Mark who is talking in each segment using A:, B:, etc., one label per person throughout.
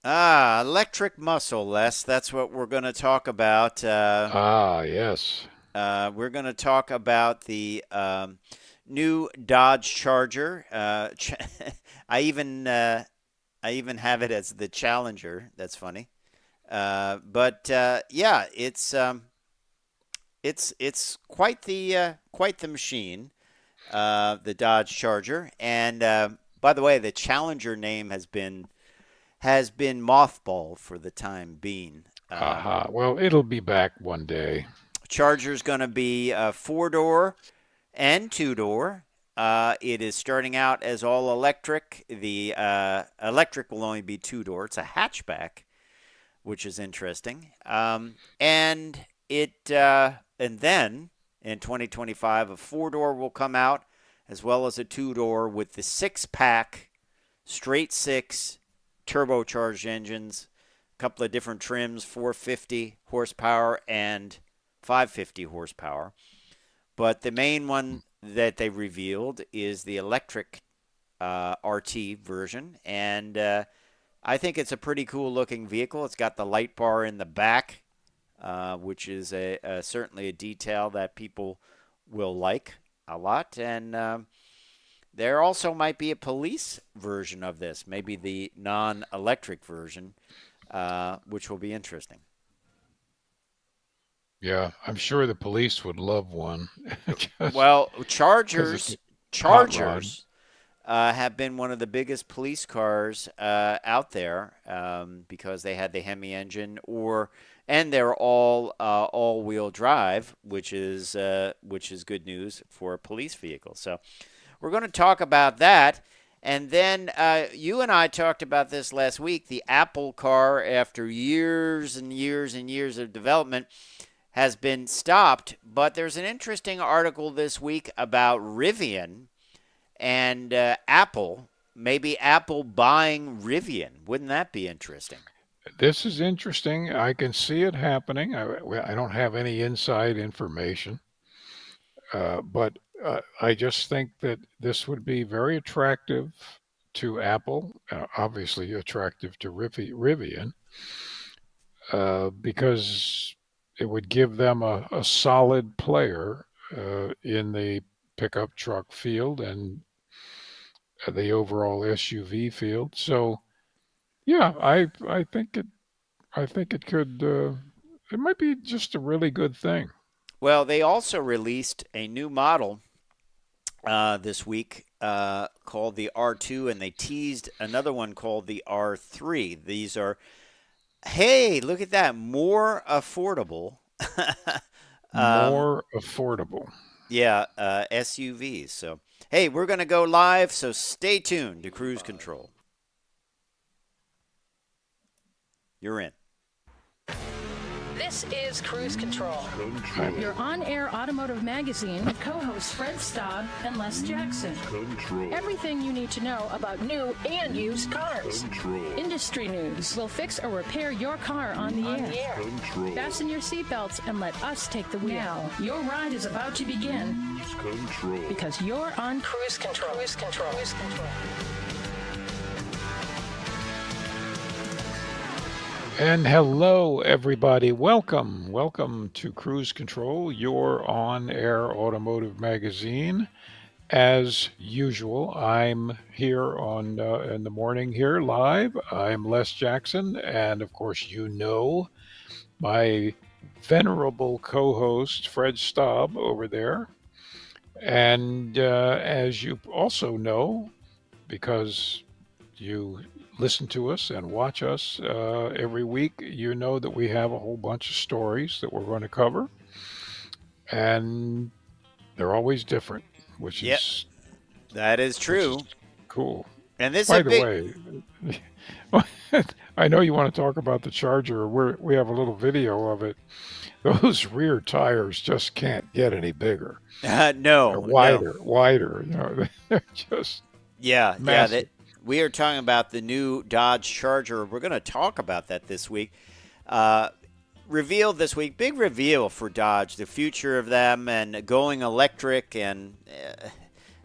A: Electric muscle, Les. That's what we're going to talk about.
B: Ah, yes.
A: We're going to talk about the new Dodge Charger. I even I even have it as the Challenger. That's funny. But yeah, it's quite the machine, the Dodge Charger. And by the way, the Challenger name has been mothballed for the time being.
B: Aha. Well, it'll be back one day.
A: Charger's going to be a four-door and two-door. It is starting out as all electric. The electric will only be two-door. It's a hatchback, which is interesting. And then in 2025, a four-door will come out as well as a two-door with the six-pack straight six turbocharged engines, a couple of different trims, 450 horsepower and 550 horsepower. But the main one that they revealed is the electric RT version, and I think it's a pretty cool looking vehicle. It's got the light bar in the back, which is certainly a detail that people will like a lot. And there also might be a police version of this, maybe the non-electric version, which will be interesting.
B: Yeah, I'm sure the police would love one just
A: Well,
B: because it's a hot rod.
A: Chargers have been one of the biggest police cars out there because they had the Hemi engine, and they're all-wheel drive, which is good news for a police vehicle. So we're going to talk about that. And then you and I talked about this last week. The Apple car, after years and years and years of development, has been stopped. But there's an interesting article this week about Rivian and Apple. Maybe Apple buying Rivian. Wouldn't that be interesting?
B: This is interesting. I can see it happening. I don't have any inside information, but I just think that this would be very attractive to Apple, obviously attractive to Rivian, because it would give them a solid player in the pickup truck field and the overall SUV field. So yeah, I think it could it might be just a really good thing.
A: Well, they also released a new model this week called the R2, and they teased another one called the R3. These are, hey, look at that, more affordable. um,
B: More affordable.
A: yeah, SUVs. So, hey, we're going to go live, so stay tuned to Cruise Control. You're in.
C: This is Cruise Control,
B: I,
C: your on-air automotive magazine with co-hosts Fred Staub and Les Jackson. Everything you need to know about new and used cars. Industry news. We'll fix or repair your car on the air. Fasten your seatbelts and let us take the wheel. Now, your ride is about to begin because you're on Cruise Control. Cruise Control. Cruise Control.
B: and hello, everybody. Welcome to Cruise Control, your on-air automotive magazine. As usual, I'm here on in the morning here live. I'm Les Jackson, and of course, you know my venerable co-host Fred Staub over there. And as you also know, because you listen to us and watch us every week, you know that we have a whole bunch of stories that we're going to cover, and they're always different, which
A: Yep,
B: is
A: that is
B: which is
A: true.
B: cool.
A: And this is a
B: By the
A: big.
B: way, I know you want to talk about the Charger. We have a little video of it. Those rear tires just can't get any bigger. They're
A: No, no.
B: wider. You know, they're just
A: Yeah, yeah. That
B: massive.
A: we are talking about the new Dodge Charger. We're going to talk about that this week. Uh, Revealed this week, big reveal for Dodge, the future of them and going electric. And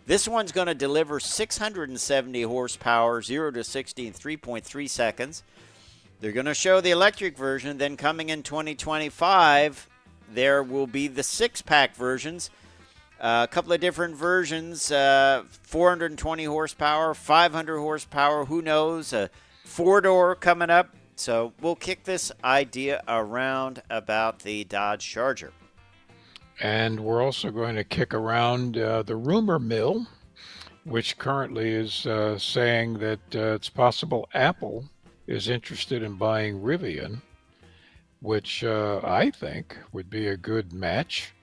A: this one's going to deliver 670 horsepower, 0 to 60 in 3.3 seconds. They're going to show the electric version. Then coming in 2025, there will be the 6-pack versions. A couple of different versions, 420 horsepower, 500 horsepower, who knows, a 4-door coming up. So we'll kick this idea around about the Dodge Charger.
B: And we're also going to kick around the rumor mill, which currently is saying that it's possible Apple is interested in buying Rivian, which I think would be a good match.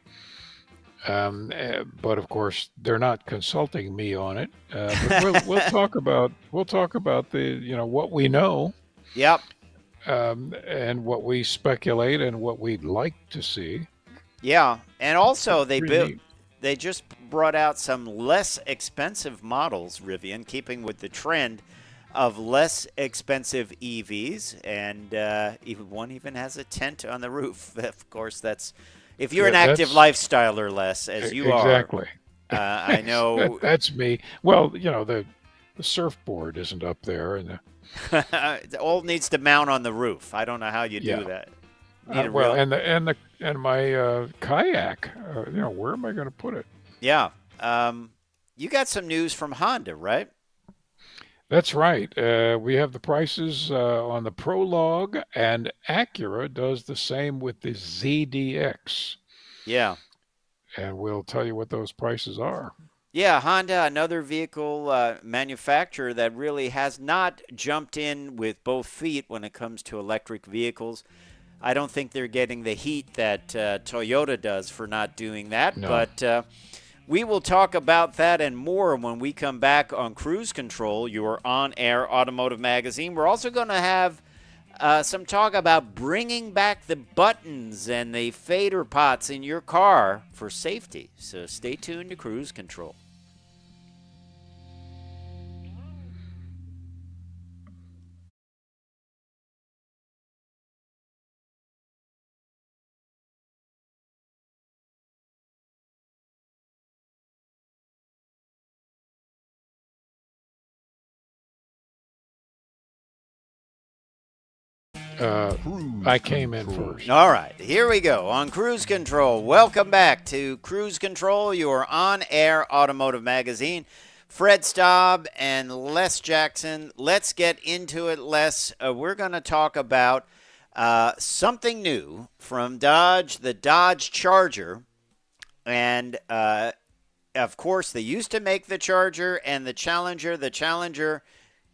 B: But of course, they're not consulting me on it. But we'll talk about the what we know.
A: Yep.
B: And what we speculate and what we'd like to see.
A: Yeah, and also they just brought out some less expensive models, Rivian, keeping with the trend of less expensive EVs, and one even has a tent on the roof. Of course, that's if you're an active lifestyler, Les, as you
B: exactly.
A: are. I know
B: that's me. Well, the surfboard isn't up there, and
A: it all needs to mount on the roof. I don't know how you do that.
B: And my kayak. Where am I going to put it?
A: Yeah. You got some news from Honda, right?
B: That's right. We have the prices on the Prolog, and Acura does the same with the ZDX.
A: Yeah.
B: And we'll tell you what those prices are.
A: Yeah, Honda, another vehicle manufacturer that really has not jumped in with both feet when it comes to electric vehicles. I don't think they're getting the heat that Toyota does for not doing that. No. But we will talk about that and more when we come back on Cruise Control, your on-air automotive magazine. We're also going to have some talk about bringing back the buttons and the fader pots in your car for safety. So stay tuned to Cruise Control.
B: I came in first.
A: All right, here we go on Cruise Control. Welcome back to Cruise Control, your on-air automotive magazine. Fred Staub and Les Jackson. Let's get into it, Les. We're going to talk about something new from Dodge, the Dodge Charger. And, of course, they used to make the Charger and the Challenger. The Challenger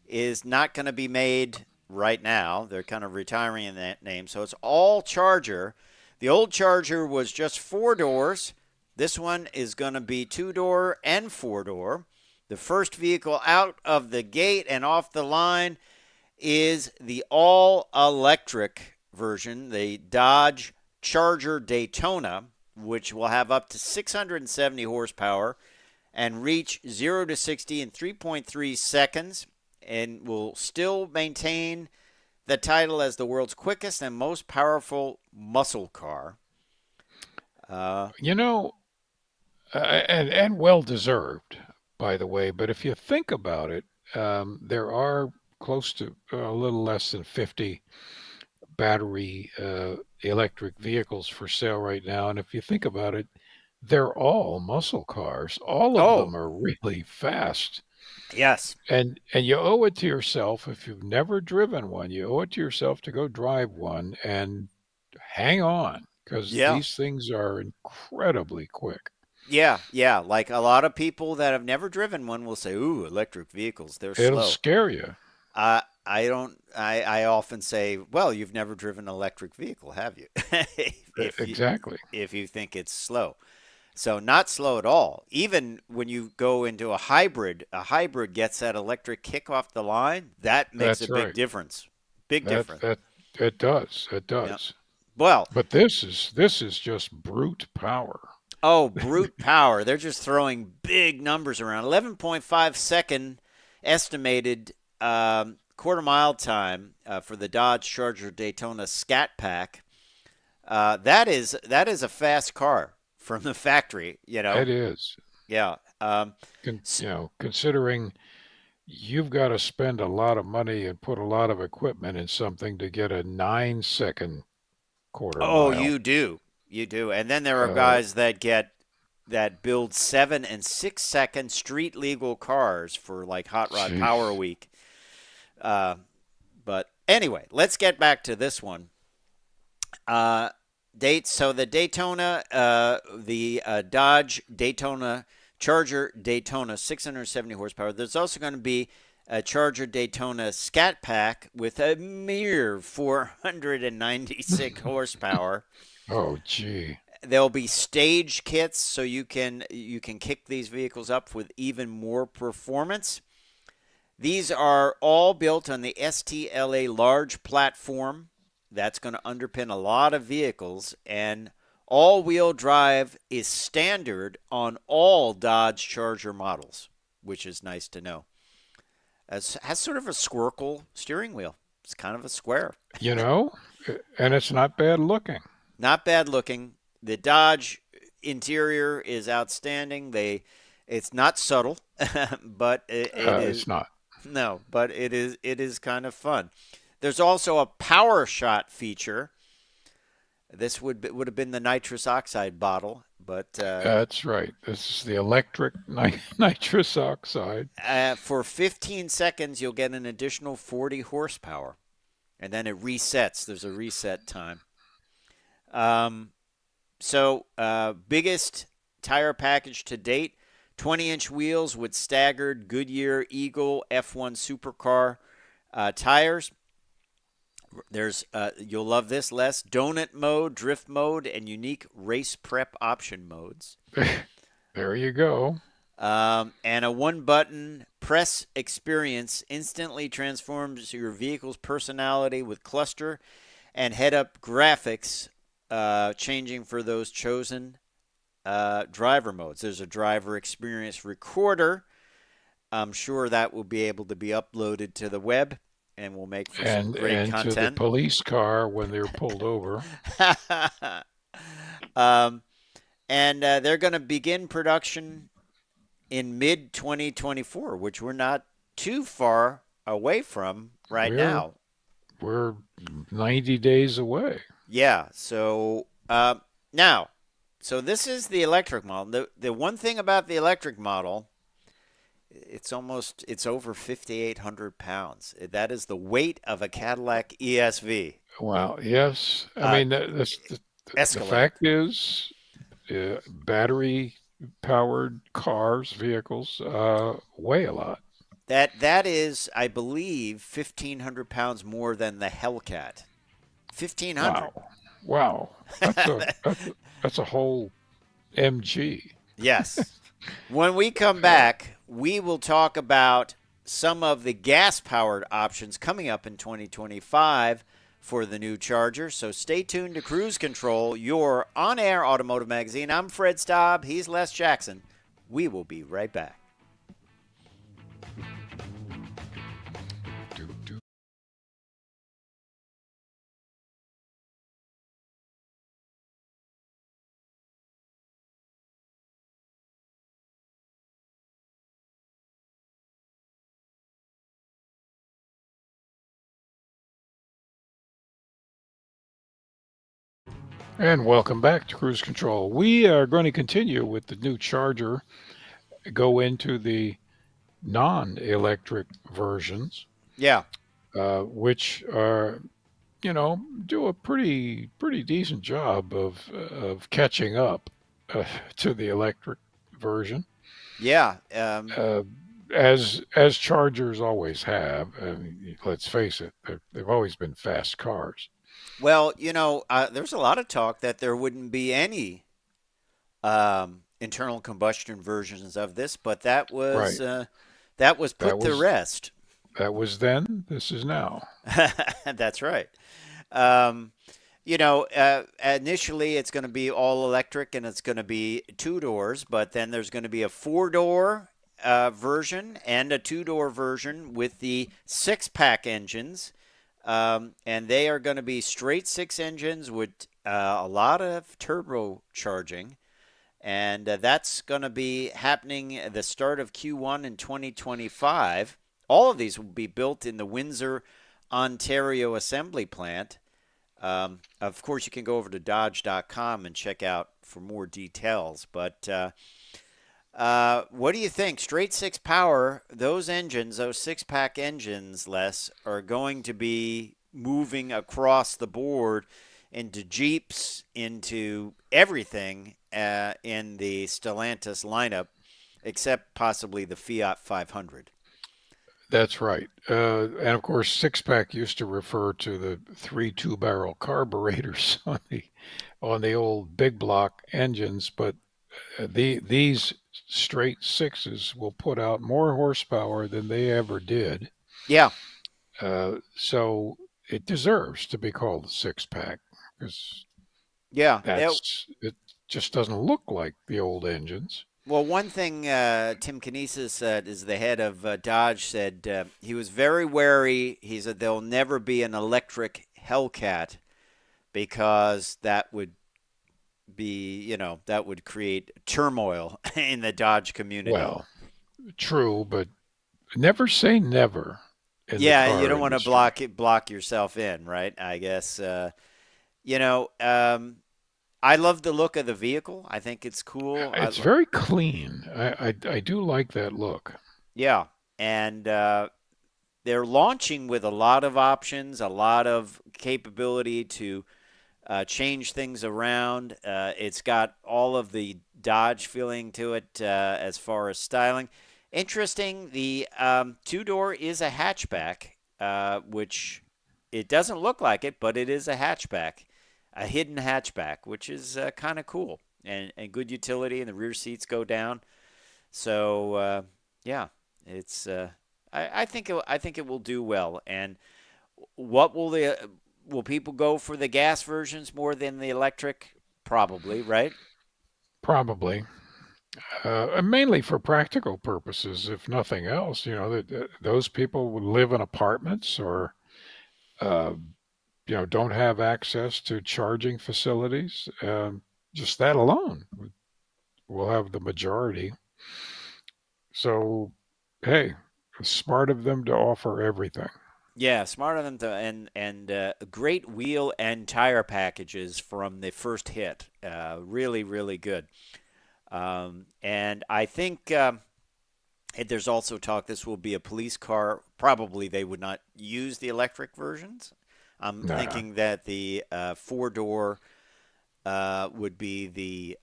A: is not going to be made right now. They're kind of retiring that name. So it's all Charger. The old Charger was just 4 doors. This one is going to be 2-door and 4-door. The first vehicle out of the gate and off the line is the all-electric version, the Dodge Charger Daytona, which will have up to 670 horsepower and reach 0 to 60 in 3.3 seconds. And will still maintain the title as the world's quickest and most powerful muscle car.
B: And well-deserved, by the way. But if you think about it, there are close to a little less than 50 battery electric vehicles for sale right now. And if you think about it, they're all muscle cars. All of them are really fast.
A: Yes.
B: And you owe it to yourself, if you've never driven one, you owe it to yourself to go drive one and hang on, because these things are incredibly quick.
A: Yeah. Like a lot of people that have never driven one will say, ooh, electric vehicles, they're slow.
B: It'll scare you.
A: I often say, well, you've never driven an electric vehicle, have you?
B: Exactly.
A: If you think it's slow. So not slow at all. Even when you go into a hybrid gets that electric kick off the line. That makes big difference. Big difference.
B: It does. Yep.
A: Well,
B: but this is just brute power.
A: Oh, brute power. They're just throwing big numbers around. 11.5 second estimated quarter-mile time for the Dodge Charger Daytona Scat Pack. That is a fast car from the factory,
B: It is.
A: Yeah.
B: Considering you've got to spend a lot of money and put a lot of equipment in something to get a 9-second quarter
A: Oh,
B: mile.
A: you do. You do. And then there are
B: Uh,
A: guys that build 7 and 6 second street legal cars for like Hot Rod
B: Gee,
A: Power Week. Uh, but anyway, let's get back to this one. Dates. So the Daytona, the Dodge Daytona Charger Daytona, 670 horsepower. There's also going to be a Charger Daytona Scat Pack with a mere 496 horsepower.
B: oh, gee.
A: There'll be stage kits, so you can kick these vehicles up with even more performance. These are all built on the STLA large platform. That's going to underpin a lot of vehicles, and all-wheel drive is standard on all Dodge Charger models, which is nice to know. It has sort of a squircle steering wheel. It's kind of a square.
B: You know, and it's not bad looking.
A: Not bad looking. The Dodge interior is outstanding. It's not subtle, but it is.
B: It's not.
A: No, but it is kind of fun. There's also a power shot feature. This would have been the nitrous oxide bottle, but
B: That's right. This is the electric nitrous oxide.
A: for 15 seconds you'll get an additional 40 horsepower, and then it resets. There's a reset time. So biggest tire package to date: 20-inch wheels with staggered Goodyear Eagle F1 supercar tires. There's you'll love this, Les. Donut mode, drift mode, and unique race prep option modes.
B: There you go.
A: And a one-button press experience instantly transforms your vehicle's personality with cluster and head-up graphics, changing for those chosen driver modes. There's a driver experience recorder. I'm sure that will be able to be uploaded to the web, and will make for some great
B: And to the
A: content.
B: police car when they're pulled over.
A: And they're going to begin production in mid-2024, which we're not too far away from right now.
B: We're 90 days away.
A: Yeah. So now, so this is the electric model. The one thing about the electric model, it's over 5,800 pounds. That is the weight of a Cadillac ESV.
B: Well, yes. I mean, the fact is, battery-powered cars, vehicles, weigh a lot.
A: That is, I believe, 1,500 pounds more than the Hellcat. 1,500.
B: Wow. That's a whole MG.
A: Yes. When we come back, we will talk about some of the gas-powered options coming up in 2025 for the new Charger. So stay tuned to Cruise Control, your on-air automotive magazine. I'm Fred Staub. He's Les Jackson. We will be right back.
B: And welcome back to Cruise Control. We are going to continue with the new Charger, go into the non-electric versions.
A: Yeah.
B: Which are, do a pretty decent job of catching up to the electric version.
A: Yeah.
B: As Chargers always have. I mean, let's face it, they've always been fast cars.
A: Well, there's a lot of talk that there wouldn't be any internal combustion versions of this, but that was
B: Right.
A: put to rest.
B: That was then. This is now.
A: That's right. Initially it's going to be all electric and it's going to be 2 doors, but then there's going to be a 4-door version and a 2-door version with the 6-pack engines. And they are going to be straight 6 engines with a lot of turbocharging. And that's going to be happening at the start of Q1 in 2025. all of these will be built in the Windsor, Ontario assembly plant. Of course, you can go over to Dodge.com and check out for more details. But what do you think? Straight six power, those engines, those six-pack engines, Les, are going to be moving across the board into Jeeps, into everything in the Stellantis lineup, except possibly the Fiat 500.
B: That's right. And of course, six pack used to refer to the three two-barrel carburetors on the old big block engines, but these straight sixes will put out more horsepower than they ever did.
A: Yeah.
B: So it deserves to be called a six pack because
A: Yeah.
B: it just doesn't look like the old engines.
A: Well, one thing Tim Canisa said is the head of Dodge said he was very wary. He said there'll never be an electric Hellcat because that would be, that would create turmoil in the Dodge community.
B: Well, true, but never say never.
A: Yeah, you don't want to block yourself in, right? I guess. I love the look of the vehicle. I think it's cool.
B: It's very clean. I do like that look.
A: Yeah, and they're launching with a lot of options, a lot of capability to change things around. It's got all of the Dodge feeling to it as far as styling. Interesting, the two-door is a hatchback, which it doesn't look like it, but it is a hatchback, a hidden hatchback, which is kind of cool and good utility, and the rear seats go down. So, yeah, it's I think it will do well. And what will people go for the gas versions more than the electric? Probably, right?
B: Probably. Mainly for practical purposes, if nothing else. Those people would live in apartments or, uh, don't have access to charging facilities. Just that alone will have the majority. So, hey, smart of them to offer everything.
A: Yeah, smart of them to and great wheel and tire packages from the first hit. Really, really good. And I think there's also talk this will be a police car. Probably they would not use the electric versions. I'm
B: Nah.
A: thinking that the four-door would be the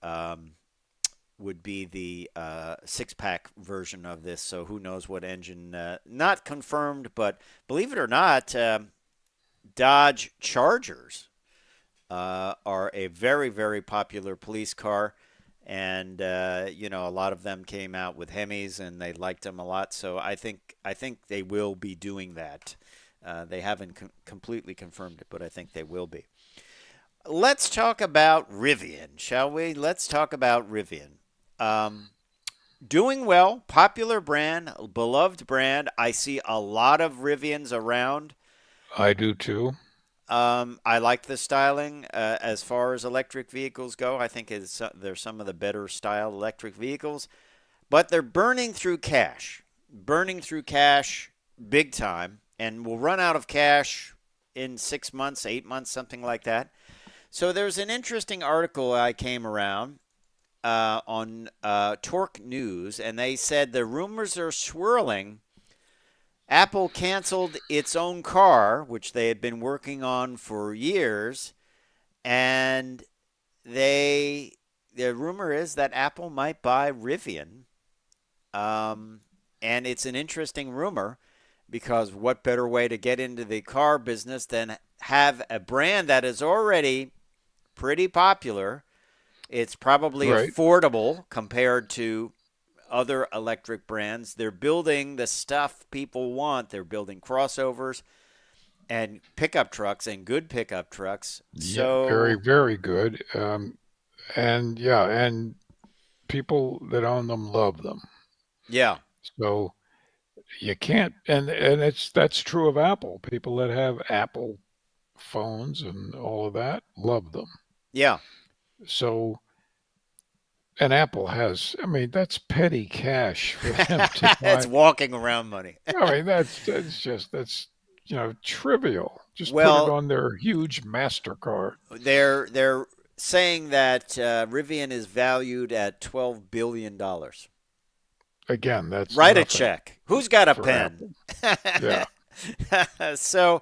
A: six-pack version of this. So who knows what engine? Not confirmed, but believe it or not, Dodge Chargers are a very, very popular police car. And a lot of them came out with Hemis, and they liked them a lot. So I think they will be doing that. They haven't completely confirmed it, but I think they will be. Let's talk about Rivian, shall we? Let's talk about Rivian. Doing well, popular brand, beloved brand. I see a lot of Rivians around.
B: I do too.
A: I like the styling as far as electric vehicles go. I think they're some of the better style electric vehicles, but they're burning through cash big time, and will run out of cash in 6 months, 8 months, something like that. So there's an interesting article I came around on Torque News, and they said the rumors are swirling. Apple canceled its own car, which they had been working on for years, and the rumor is that Apple might buy Rivian. And it's an interesting rumor because what better way to get into the car business than have a brand that is already pretty popular. It's probably
B: Right.
A: affordable compared to other electric brands. They're building the stuff people want. They're building crossovers and pickup trucks and good pickup trucks. So
B: Yeah, very, very good. And people that own them love them.
A: yeah,
B: So you can't, and that's true of Apple. People that have Apple phones and all of that love them.
A: yeah,
B: So And Apple has, I mean, that's petty cash for them to
A: It's
B: buy.
A: walking around money.
B: I mean, that's trivial. Just put it
A: Well,
B: on their huge MasterCard.
A: they're saying that Rivian is valued at $12 billion.
B: Again, that's
A: Write a
B: nothing
A: check. Who's got a
B: for
A: pen?
B: Apple. Yeah.
A: So,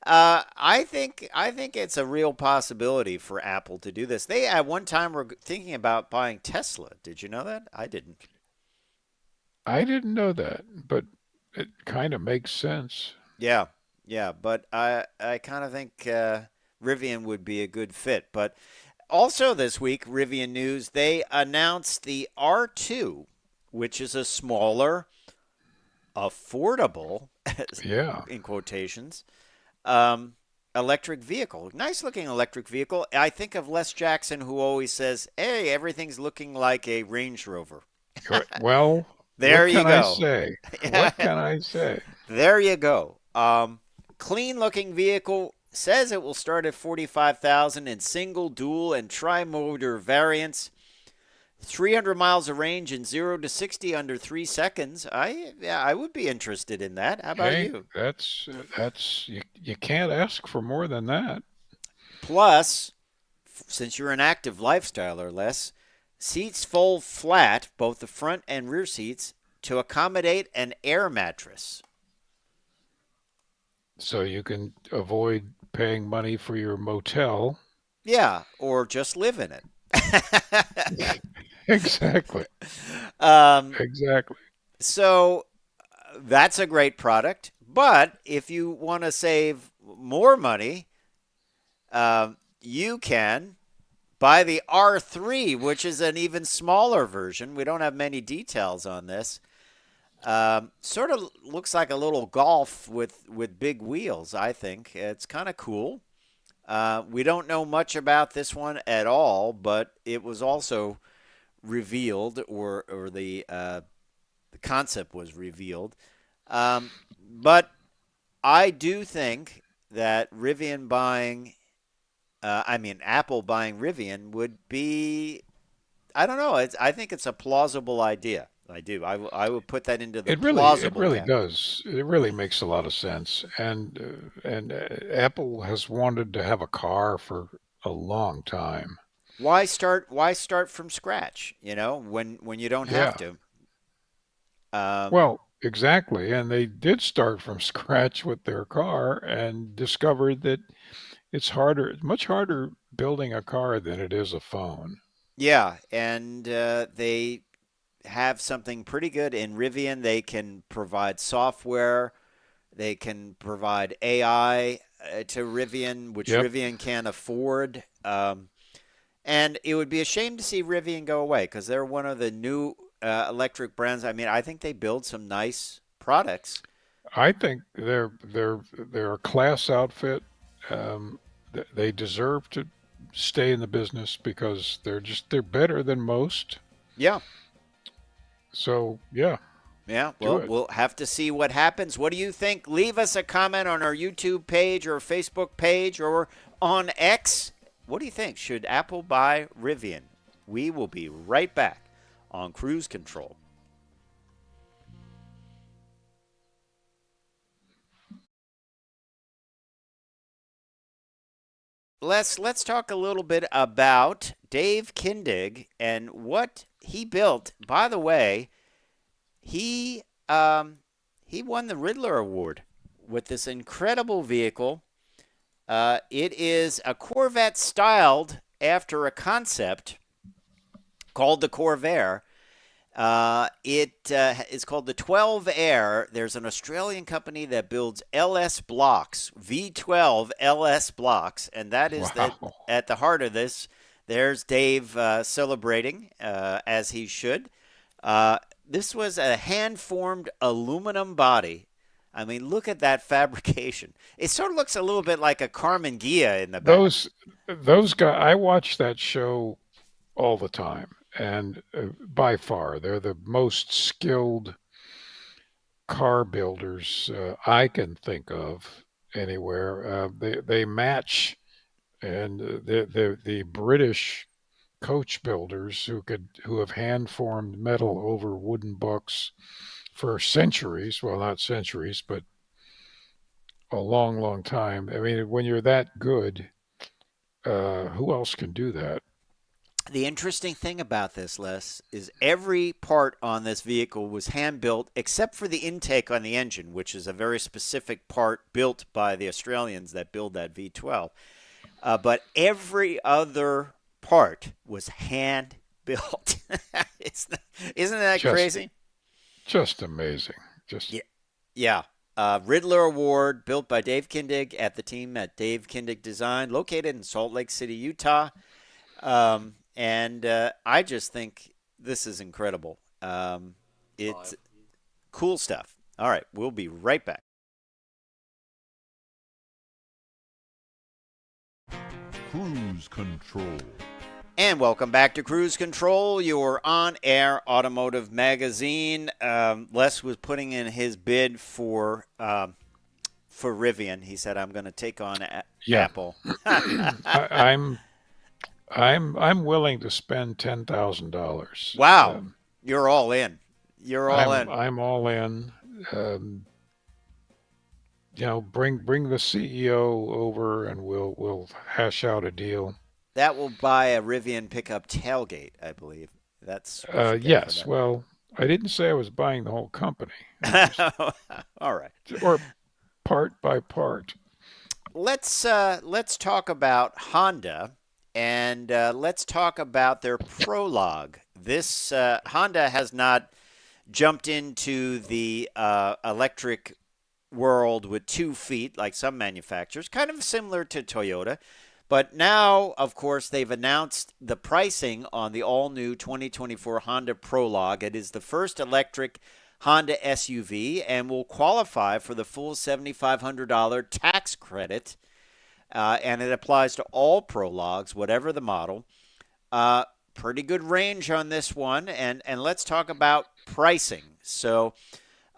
A: I think it's a real possibility for Apple to do this. They at one time were thinking about buying Tesla. Did you know that? I didn't.
B: I didn't know that, but it kind of makes sense.
A: Yeah, yeah, but I kind of think Rivian would be a good fit. But also this week, Rivian News, they announced the R2, which is a smaller, affordable,
B: Yeah.
A: in quotations, um, electric vehicle. Nice looking electric vehicle. I think of Les Jackson, who always says, "Hey, everything's looking like a Range Rover."
B: Well,
A: There
B: what
A: you
B: can I
A: go.
B: say? What can I say?
A: There you go. Clean looking vehicle, says it will start at 45,000 in single, dual, and tri-motor variants. 300 miles of range in 0 to 60 under 3 seconds. I would be interested in that. How about
B: Hey,
A: you?
B: that's you can't ask for more than that.
A: Plus, since you're an active lifestyler, Les, seats fold flat, both the front and rear seats, to accommodate an air mattress.
B: So you can avoid paying money for your motel.
A: Yeah, or just live in it.
B: Exactly.
A: um,
B: Exactly.
A: so that's a great product. But if you want to save more money, you can buy the R3, which is an even smaller version. We don't have many details on this. Sort of looks like a little Golf with big wheels. I think it's kind of cool. We don't know much about this one at all, but it was also revealed, or the concept was revealed. But I do think that Apple buying Rivian would be, I don't know. I think it's a plausible idea. I do. I would put that into the
B: It
A: plausible
B: really
A: category.
B: does. It really makes a lot of sense. And Apple has wanted to have a car for a long time.
A: Why start from scratch? When you don't have
B: Yeah.
A: to. Um,
B: Well, exactly. And they did start from scratch with their car and discovered that it's much harder building a car than it is a phone.
A: yeah, and they have something pretty good in Rivian. They can provide software. They can provide AI to Rivian, which
B: Yep.
A: Rivian can't afford. And it would be a shame to see Rivian go away because they're one of the new electric brands. I mean, I think they build some nice products.
B: I think they're a class outfit. Um, they deserve to stay in the business because they're better than most.
A: Yeah.
B: So yeah,
A: Yeah,
B: do
A: well,
B: it.
A: we'll have to see what happens. What do you think? Leave us a comment on our YouTube page or Facebook page or on X. What do you think? Should Apple buy Rivian? We will be right back on Cruise Control. Let's talk a little bit about Dave Kindig and what he built. By the way, he he won the Riddler Award with this incredible vehicle. It is a Corvette styled after a concept called the Corvair. It is called the 12 Air. There's an Australian company that builds LS blocks, V12 LS blocks, and that is
B: Wow.
A: at the heart of this. There's Dave celebrating, as he should. This was a hand formed aluminum body. I mean, look at that fabrication. It sort of looks a little bit like a Carmen Ghia in the back.
B: Those guys, I watch that show all the time, and by far they're the most skilled car builders I can think of anywhere. They match, and the British coach builders who have hand formed metal over wooden books for centuries. Well, not centuries, but a long, long time. I mean, when you're that good, who else can do that?
A: The interesting thing about this, Les, is every part on this vehicle was hand built except for the intake on the engine, which is a very specific part built by the Australians that build that V12. But every other part was hand built. Isn't that
B: Just,
A: crazy?
B: just amazing. Just
A: Yeah. Yeah. Riddler Award, built by Dave Kindig at the team at Dave Kindig Design, located in Salt Lake City, Utah. And I just think this is incredible. It's cool stuff. All right, we'll be right back.
D: Cruise Control.
A: And welcome back to Cruise Control, your on-air automotive magazine. Les was putting in his bid for Rivian. He said, "I'm going to take on
B: yeah.
A: Apple."
B: I'm willing to spend $10,000.
A: Wow, you're all in. You're all in.
B: I'm all in. Bring the CEO over and we'll hash out a deal.
A: That will buy a Rivian pickup tailgate, I believe. That's
B: yes. Well, I didn't say I was buying the whole company.
A: All right.
B: Or part by part.
A: Let's talk about Honda, and let's talk about their Prolog. This Honda has not jumped into the electric world with 2 feet like some manufacturers, kind of similar to Toyota. But now, of course, they've announced the pricing on the all-new 2024 Honda Prolog. It is the first electric Honda SUV and will qualify for the full $7,500 tax credit. And it applies to all Prologs, whatever the model. Pretty good range on this one. And let's talk about pricing. So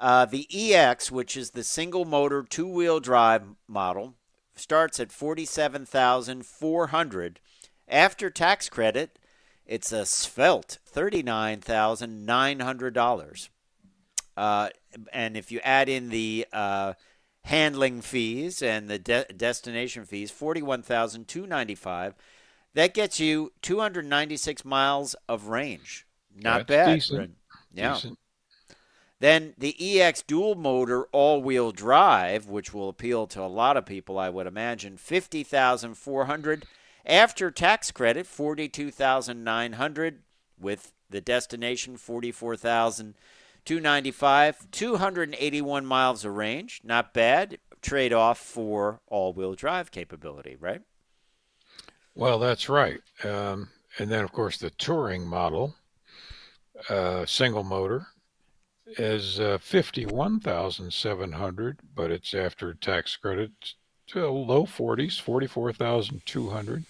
A: the EX, which is the single-motor, two-wheel drive model, starts at $47,400. After tax credit, it's a svelte $39,900. And if you add in the handling fees and the destination fees, $41,295. That gets you 296 miles of range. Not bad.
B: Decent.
A: Yeah.
B: Decent.
A: Then the EX dual motor all-wheel drive, which will appeal to a lot of people, I would imagine, $50,400. After tax credit, $42,900. With the destination, $44,295. 281 miles of range. Not bad. Trade-off for all-wheel drive capability, right?
B: Well, that's right. And then, of course, the touring model, single motor, is $51,700, but it's after tax credit to low 40s, $44,200.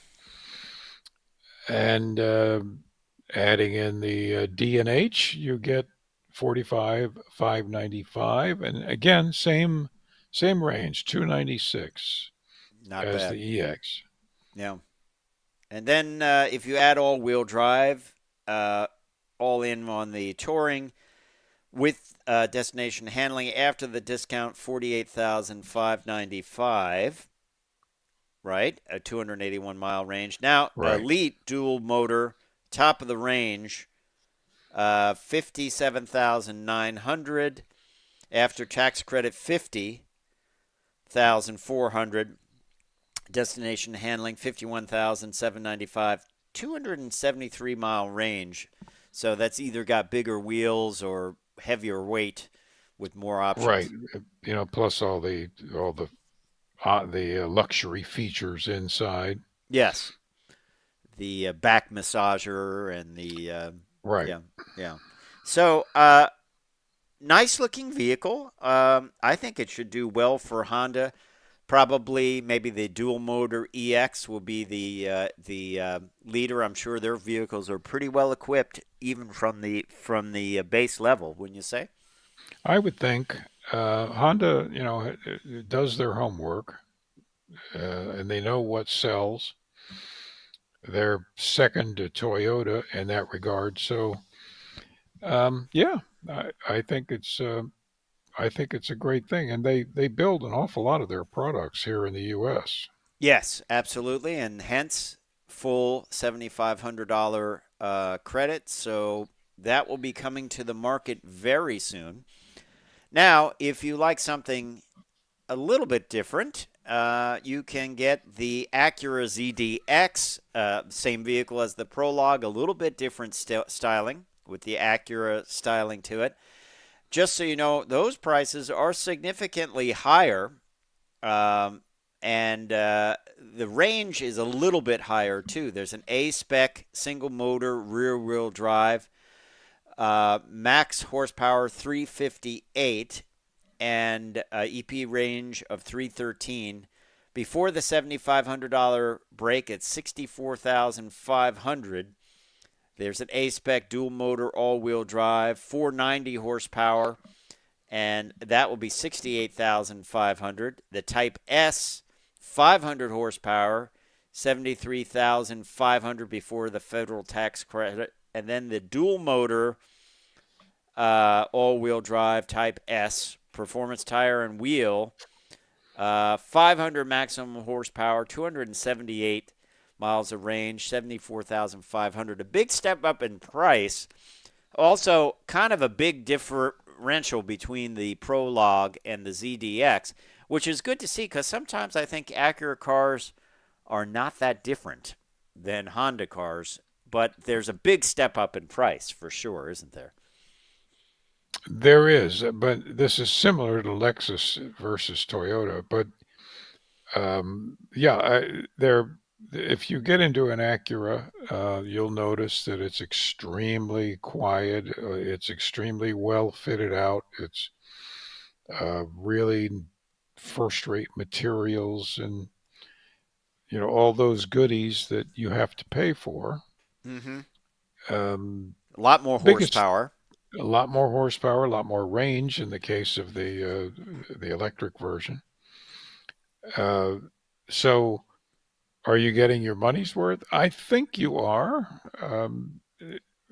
B: And adding in the D&H, you get $45,595, and again, same range, 296.
A: Not
B: as
A: bad.
B: the EX.
A: Yeah. And then if you add all-wheel drive, all in on the touring, with destination handling after the discount, $48,595, right? A 281-mile range. Now,
B: Right.
A: Elite dual motor, top of the range, $57,900. After tax credit, $50,400. Destination handling, $51,795. 273-mile range. So that's either got bigger wheels or heavier weight with more options.
B: Right. Plus all the luxury features inside.
A: Yes. The back massager and the
B: right.
A: Yeah. So nice looking vehicle. I think it should do well for Honda. Probably, maybe the dual motor EX will be the leader. I'm sure their vehicles are pretty well equipped, even from the base level. Wouldn't you say?
B: I would think Honda, does their homework, and they know what sells. they're second to Toyota in that regard. So, yeah, I think it's a great thing, and they build an awful lot of their products here in the U.S.
A: Yes, absolutely, and hence full $7,500 credit. So that will be coming to the market very soon. Now, if you like something a little bit different, you can get the Acura ZDX, same vehicle as the Prolog, a little bit different styling with the Acura styling to it. Just so you know, those prices are significantly higher, and the range is a little bit higher too. There's an A-spec single motor rear-wheel drive, max horsepower 358, and EP range of 313. Before the $7,500 break at $64,500. There's an A-spec dual motor all-wheel drive, 490 horsepower, and that will be $68,500. The Type S, 500 horsepower, $73,500 before the federal tax credit, and then the dual motor all-wheel drive Type S, performance tire and wheel, 500 maximum horsepower, 278 miles of range, 74,500. A big step up in price. Also, kind of a big differential between the Prolog and the ZDX, which is good to see because sometimes I think Acura cars are not that different than Honda cars, but there's a big step up in price for sure, isn't there?
B: There is, but this is similar to Lexus versus Toyota. But yeah, if you get into an Acura, you'll notice that it's extremely quiet. It's extremely well fitted out. It's really first-rate materials and all those goodies that you have to pay for.
A: Mm-hmm.
B: A
A: A lot more horsepower.
B: lot more horsepower, a lot more range in the case of the electric version. So, are you getting your money's worth? I think you are.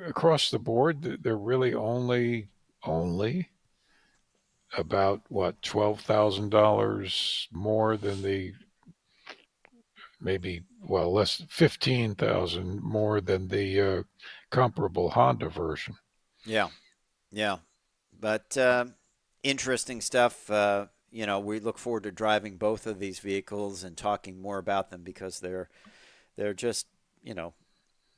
B: Across the board, they're really only about what $12,000 more than the maybe less 15,000 more than the comparable Honda version.
A: Yeah, yeah. But interesting stuff. We look forward to driving both of these vehicles and talking more about them because they're just,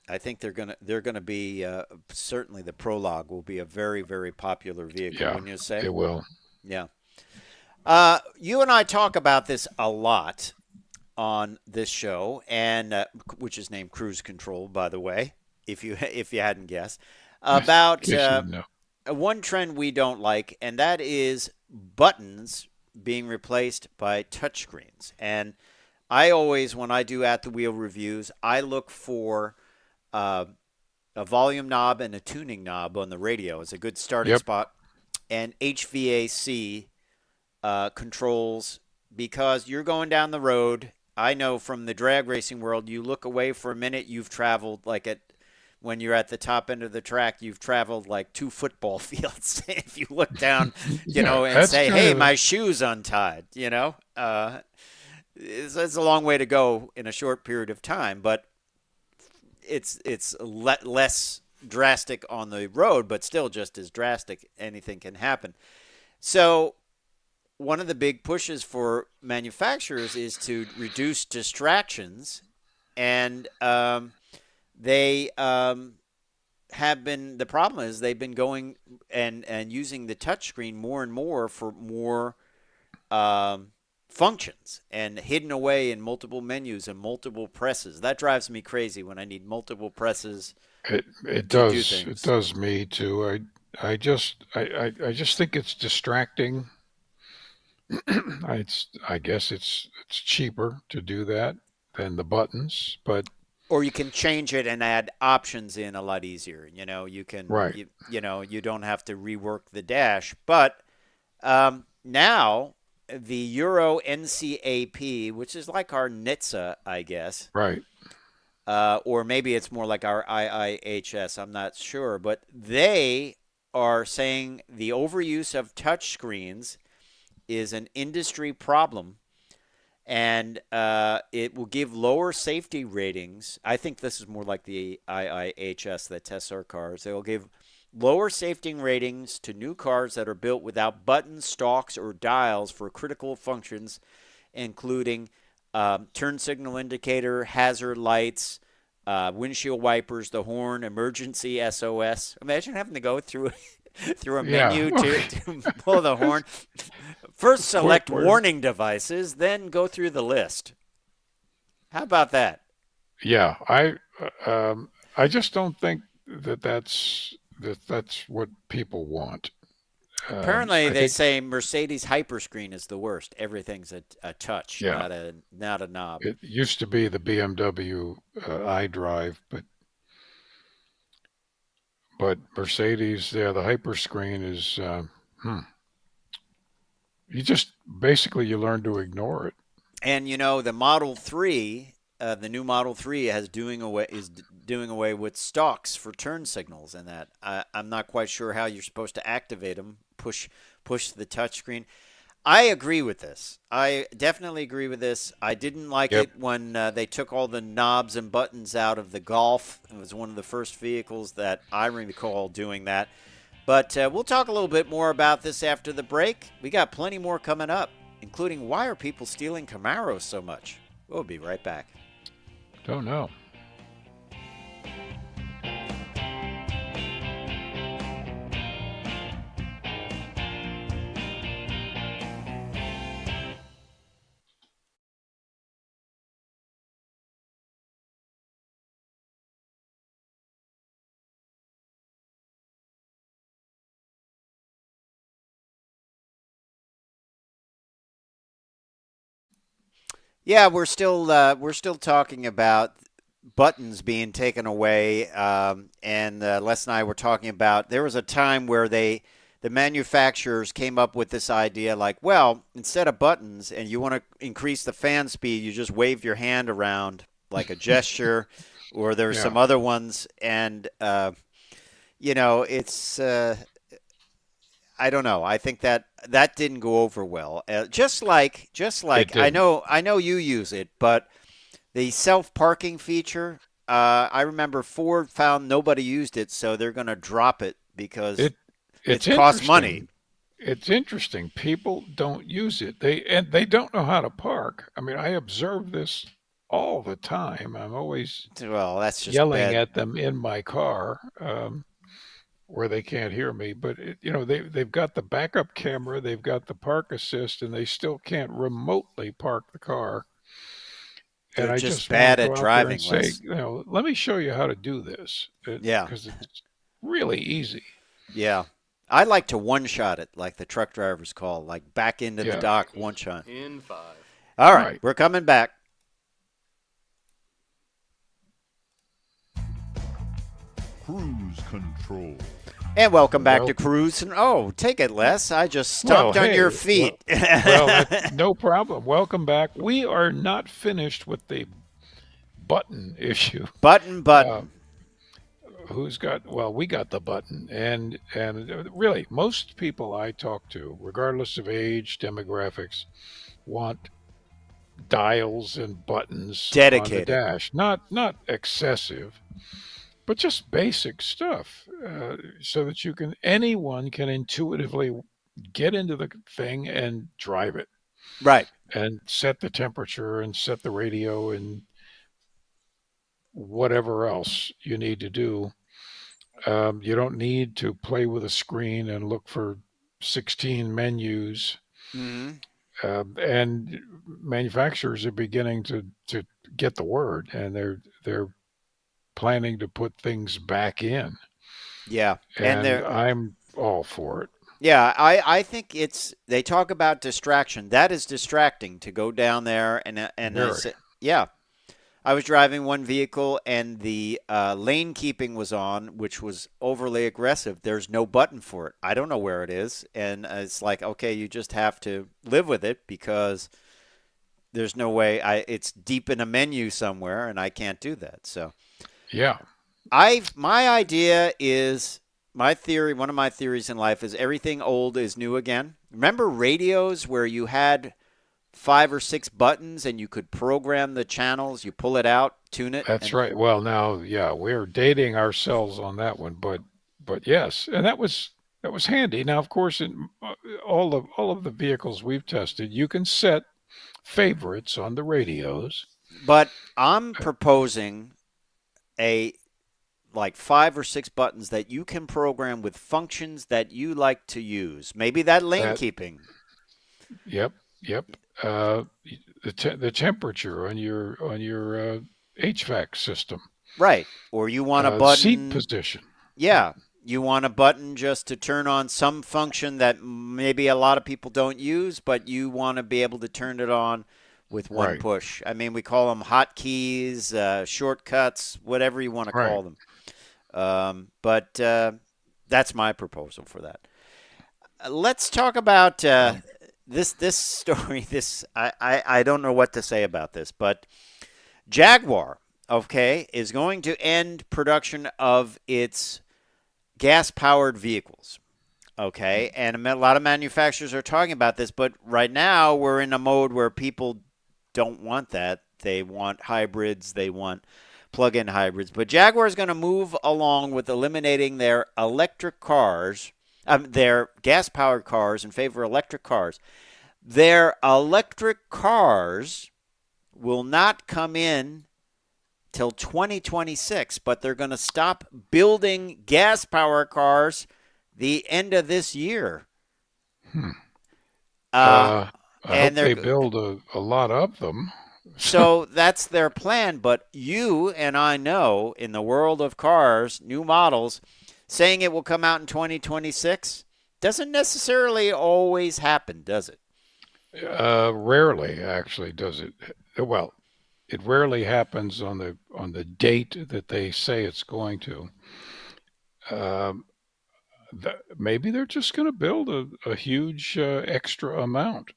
A: I think they're gonna be certainly the Prolog will be a very, very popular vehicle.
B: Yeah,
A: Wouldn't you say?
B: it will.
A: Yeah. You and I talk about this a lot on this show, and which is named Cruise Control, by the way, if you hadn't guessed, about one trend we don't like, and that is buttons being replaced by touchscreens. And I always, when I do at the wheel reviews, I look for a volume knob and a tuning knob on the radio as a good starting spot, and HVAC controls, because you're going down the road. I know from the drag racing world, you look away for a minute, you've traveled when you're at the top end of the track, you've traveled like 2 football fields. If you look down, and say, hey, my shoe's untied, it's a long way to go in a short period of time, but it's less drastic on the road, but still just as drastic. Anything can happen. So one of the big pushes for manufacturers is to reduce distractions, and they have been, the problem is they've been going and using the touchscreen more and more for more functions and hidden away in multiple menus and multiple presses. That drives me crazy when I need multiple presses.
B: It does. It does me too. I just think it's distracting. I guess it's cheaper to do that than the buttons, but
A: or you can change it and add options in a lot easier. You can you don't have to rework the dash. But now the Euro NCAP, which is like our NHTSA, I guess,
B: right,
A: or maybe it's more like our IIHS. I'm not sure, but they are saying the overuse of touchscreens is an industry problem, and it will give lower safety ratings. I think this is more like the IIHS that tests our cars. They will give lower safety ratings to new cars that are built without buttons, stalks, or dials for critical functions, including turn signal indicator, hazard lights, windshield wipers, the horn, emergency SOS. Imagine having to go through a menu to pull the horn. First, select warning devices, then go through the list. How about that?
B: Yeah, I just don't think that's what people want.
A: Apparently, they say Mercedes Hyperscreen is the worst. Everything's a touch, not a knob.
B: It used to be the BMW iDrive, but Mercedes, the Hyperscreen is you just basically you learn to ignore it.
A: And the Model 3, the new Model 3 is doing away with stalks for turn signals, and that I'm not quite sure how you're supposed to activate them. Push the touchscreen. I agree with this. I definitely agree with this. I didn't like it when they took all the knobs and buttons out of the Golf. It was one of the first vehicles that I recall doing that. But we'll talk a little bit more about this after the break. We got plenty more coming up, including why are people stealing Camaros so much? We'll be right back.
B: Don't know.
A: Yeah, we're still talking about buttons being taken away, and Les and I were talking about there was a time where the manufacturers came up with this idea like, well, instead of buttons, and you want to increase the fan speed, you just wave your hand around like a gesture, or there's some other ones, and it's. I don't know. I think that didn't go over well. Just like I know you use it, but the self-parking feature, I remember Ford found nobody used it, so they're going to drop it because it costs money.
B: It's interesting. People don't use it. They don't know how to park. I mean, I observe this all the time. I'm always
A: that's just
B: yelling
A: bad.
B: at them in my car. Where they can't hear me, but they've got the backup camera, they've got the park assist, and they still can't remotely park the car.
A: They're
B: and I
A: just
B: just
A: bad
B: want
A: at
B: to go
A: driving.
B: out there and say, let me show you how to do this. Because it's really easy.
A: Yeah, I like to one-shot it, like the truck drivers call, like back into the dock, one shot.
E: In 5.
A: All right, we're coming back.
D: Cruise control.
A: And welcome back to Cruise. Oh, take it, Les. I just stomped on your feet.
B: No problem. Welcome back. We are not finished with the button issue.
A: Button.
B: We got the button. And really, most people I talk to, regardless of age, demographics, want dials and buttons
A: dedicated
B: on the dash. Not excessive, but just basic stuff, so that anyone can intuitively get into the thing and drive it.
A: Right.
B: And set the temperature and set the radio and whatever else you need to do. You don't need to play with a screen and look for 16 menus.
A: Mm-hmm.
B: And manufacturers are beginning to get the word, and they're planning to put things back in.
A: Yeah.
B: And I'm all for it.
A: Yeah, I think they talk about distraction. That is distracting to go down there and I was driving one vehicle and the lane keeping was on, which was overly aggressive. There's no button for it. I don't know where it is. And it's like, okay, you just have to live with it because there's no way it's deep in a menu somewhere and I can't do that. So
B: Yeah.
A: my idea is my theory, one of my theories in life is everything old is new again. Remember radios where you had 5 or 6 buttons and you could program the channels, you pull it out, tune it,
B: That's
A: and
B: right. Well, now, yeah, we're dating ourselves on that one, but yes, and that was handy. Now, of course, in all of the vehicles we've tested, you can set favorites on the radios.
A: but I'm proposing a like 5 or 6 buttons that you can program with functions that you like to use. Maybe that lane
B: That
A: keeping.
B: Yep, yep. Uh, the temperature on your HVAC system,
A: Right. Or you want a
B: seat
A: button.
B: position.
A: Yeah. You want a button just to turn on some function that maybe a lot of people don't use, but you want to be able to turn it on with one
B: Right,
A: push. I mean, we call them hotkeys, shortcuts, whatever you want to
B: right.
A: call them. But that's my proposal for that. Let's talk about this story. I don't know what to say about this, but Jaguar, okay, is going to end production of its gas-powered vehicles. Okay, and a lot of manufacturers are talking about this, but right now we're in a mode where people don't want that. They want hybrids, they want plug-in hybrids. But Jaguar is going to move along with eliminating their electric cars, their gas-powered cars in favor of electric cars. Their electric cars will not come in till 2026, but they're going to stop building gas-powered cars the end of this year.
B: Hmm.
A: Uh,
B: I
A: and
B: hope
A: they're
B: they build a lot of them.
A: so that's their plan. But you and I know in the world of cars, new models, saying it will come out in 2026 doesn't necessarily always happen, does it?
B: Rarely, actually, does it. Well, it rarely happens on the date that they say it's going to. Um, Maybe they're just going to build a huge extra amount.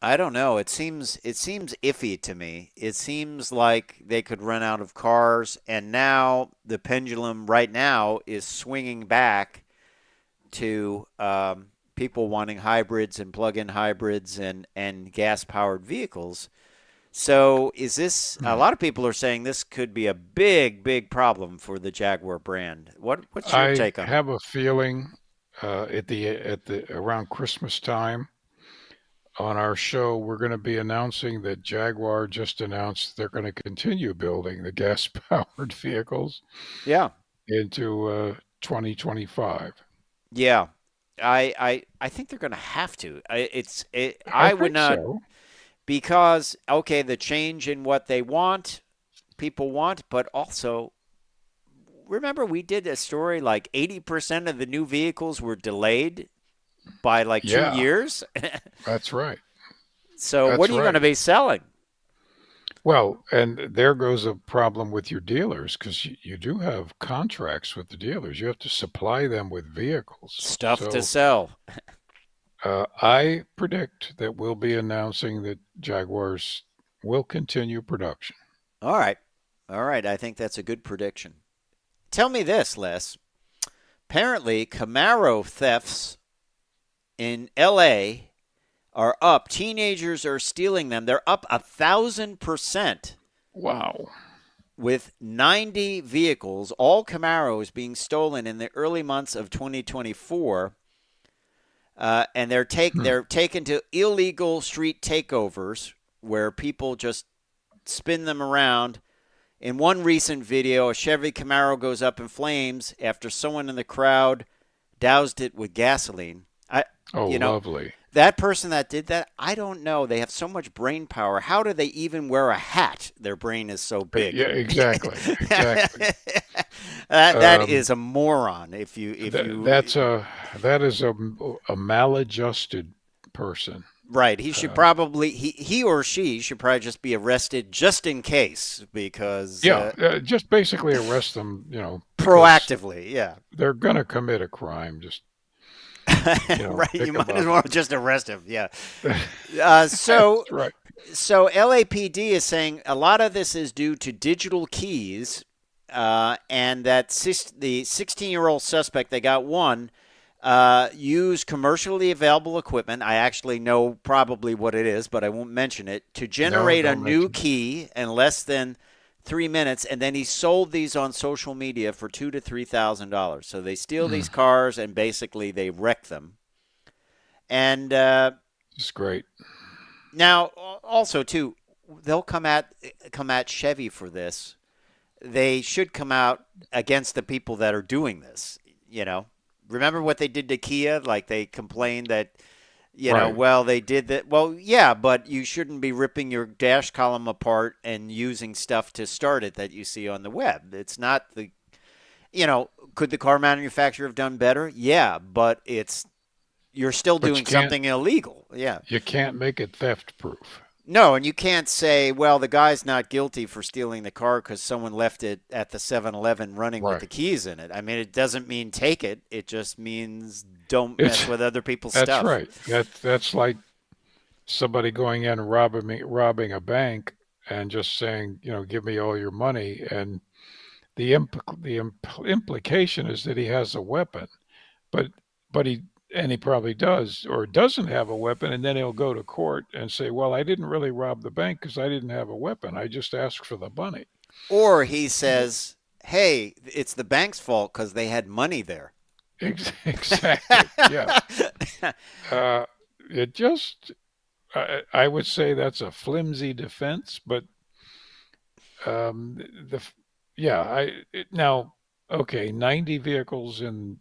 A: I don't know. It seems iffy to me. It seems like they could run out of cars, and now the pendulum right now is swinging back to people wanting hybrids and plug-in hybrids and gas-powered vehicles. So is this? A
B: Hmm.
A: lot of people are saying this could be a big, big problem for the Jaguar brand. What's your
B: I
A: take on it?
B: have a feeling at the around Christmas time on our show, we're going to be announcing that Jaguar just announced they're going to continue building the gas-powered vehicles
A: Yeah,
B: into 2025.
A: yeah. I think they're going to have to.
B: I
A: I would
B: think
A: not
B: so.
A: because okay, the change in what they want, people want, but also remember we did a story like 80% of the new vehicles were delayed by like two
B: Yeah,
A: years.
B: that's right.
A: So what
B: That's
A: are you going to
B: right.
A: be selling?
B: Well, and there goes a problem with your dealers because you do have contracts with the dealers. You have to supply them with vehicles.
A: Stuff to
B: So
A: sell.
B: I predict that we'll be announcing that Jaguars will continue production.
A: All right. All right. I think that's a good prediction. Tell me this, Les. Apparently, Camaro thefts in LA are up. Teenagers are stealing them. They're up 1,000%
B: Wow.
A: with 90 vehicles, all Camaros being stolen in the early months of 2024. And
B: Hmm.
A: they're taken to illegal street takeovers where people just spin them around. In one recent video, a Chevy Camaro goes up in flames after someone in the crowd doused it with gasoline.
B: Oh,
A: You know,
B: lovely.
A: that person that did that, I don't know. They have so much brain power. How do they even wear a hat? Their brain is so big.
B: Yeah, exactly. Exactly.
A: That
B: Um,
A: is a moron. If
B: th-
A: you
B: that's a that is a maladjusted person.
A: right, he should
B: Um,
A: probably he or she should probably just be arrested just in case because
B: yeah, just basically arrest them, because
A: proactively, yeah.
B: they're going to commit a crime. Just
A: Right.
B: pick
A: You
B: 'em
A: might as
B: up.
A: well just arrest him. Yeah. So
B: That's right.
A: So LAPD is saying a lot of this is due to digital keys, and that the 16-year-old suspect, they got one, used commercially available equipment. I actually know probably what it is, but I won't mention it, to generate a
B: don't
A: new
B: mention it.
A: key in less than 3 minutes, and then he sold these on social media for $2,000 to $3,000. So they steal these cars and basically they wreck them. And
B: It's great.
A: now, also too, they'll come at Chevy for this. They should come out against the people that are doing this. Remember what they did to Kia? Like they complained that,
B: Right.
A: well, they did that. Well, yeah, but you shouldn't be ripping your dash column apart and using stuff to start it that you see on the web. It's not could the car manufacturer have done better? Yeah, but you're still
B: But you
A: doing
B: can't
A: something illegal. Yeah.
B: you can't make it theft proof.
A: No, and you can't say, well, the guy's not guilty for stealing the car because someone left it at the 7-Eleven running with
B: Right.
A: the keys in it. I mean, it doesn't mean take it. It just means don't
B: It's
A: mess with other people's
B: That's
A: stuff.
B: right. That's like somebody going in and robbing a bank and just saying, give me all your money, and the implication is that he has a weapon, but he probably does or doesn't have a weapon, and then he'll go to court and say, well, I didn't really rob the bank because I didn't have a weapon. I just asked for the money.
A: Or he says, hey, it's the bank's fault because they had money there.
B: Exactly. Yeah. It just, I would say that's a flimsy defense, but now, okay, 90 vehicles in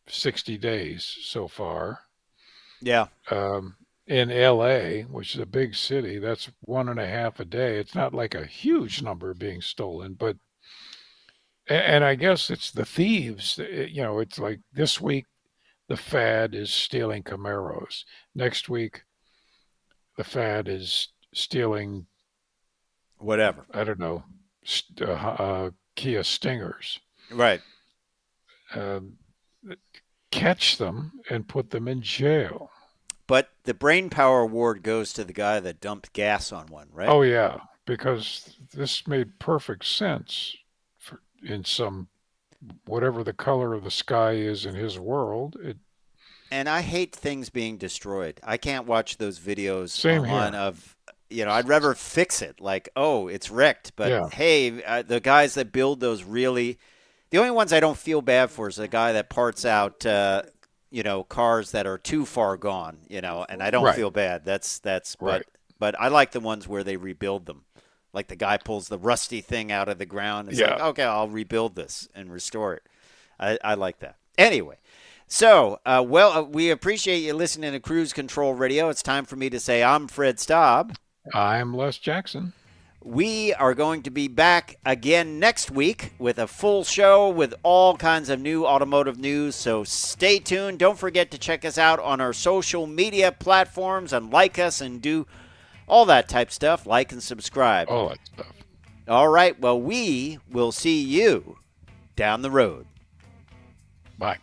B: 60 days so far.
A: Yeah.
B: In LA, which is a big city, that's 1.5 a day. It's not like a huge number being stolen, but and I guess it's the thieves. It's like this week the fad is stealing Camaros. Next week the fad is stealing
A: Whatever.
B: I don't know, Kia Stingers.
A: Right.
B: Catch them and put them in jail.
A: But the brain power award goes to the guy that dumped gas on one, right?
B: Oh yeah, because this made perfect sense in some whatever the color of the sky is in his world.
A: And I hate things being destroyed. I can't watch those videos
B: Same
A: online
B: here.
A: of, I'd rather fix it. Like, oh, it's wrecked. But
B: Yeah.
A: hey, the guys that build those the only ones I don't feel bad for is the guy that parts out, cars that are too far gone, and I don't
B: Right.
A: feel bad.
B: Right.
A: But I like the ones where they rebuild them. Like the guy pulls the rusty thing out of the ground. It's like, okay, I'll rebuild this and restore it. I like that. Anyway, so, we appreciate you listening to Cruise Control Radio. It's time for me to say I'm Fred Staub.
B: I'm Les Jackson.
A: We are going to be back again next week with a full show with all kinds of new automotive news. So stay tuned. Don't forget to check us out on our social media platforms and like us and do all that type stuff. Like and subscribe.
B: All that stuff.
A: All right. Well, we will see you down the road.
B: Bye.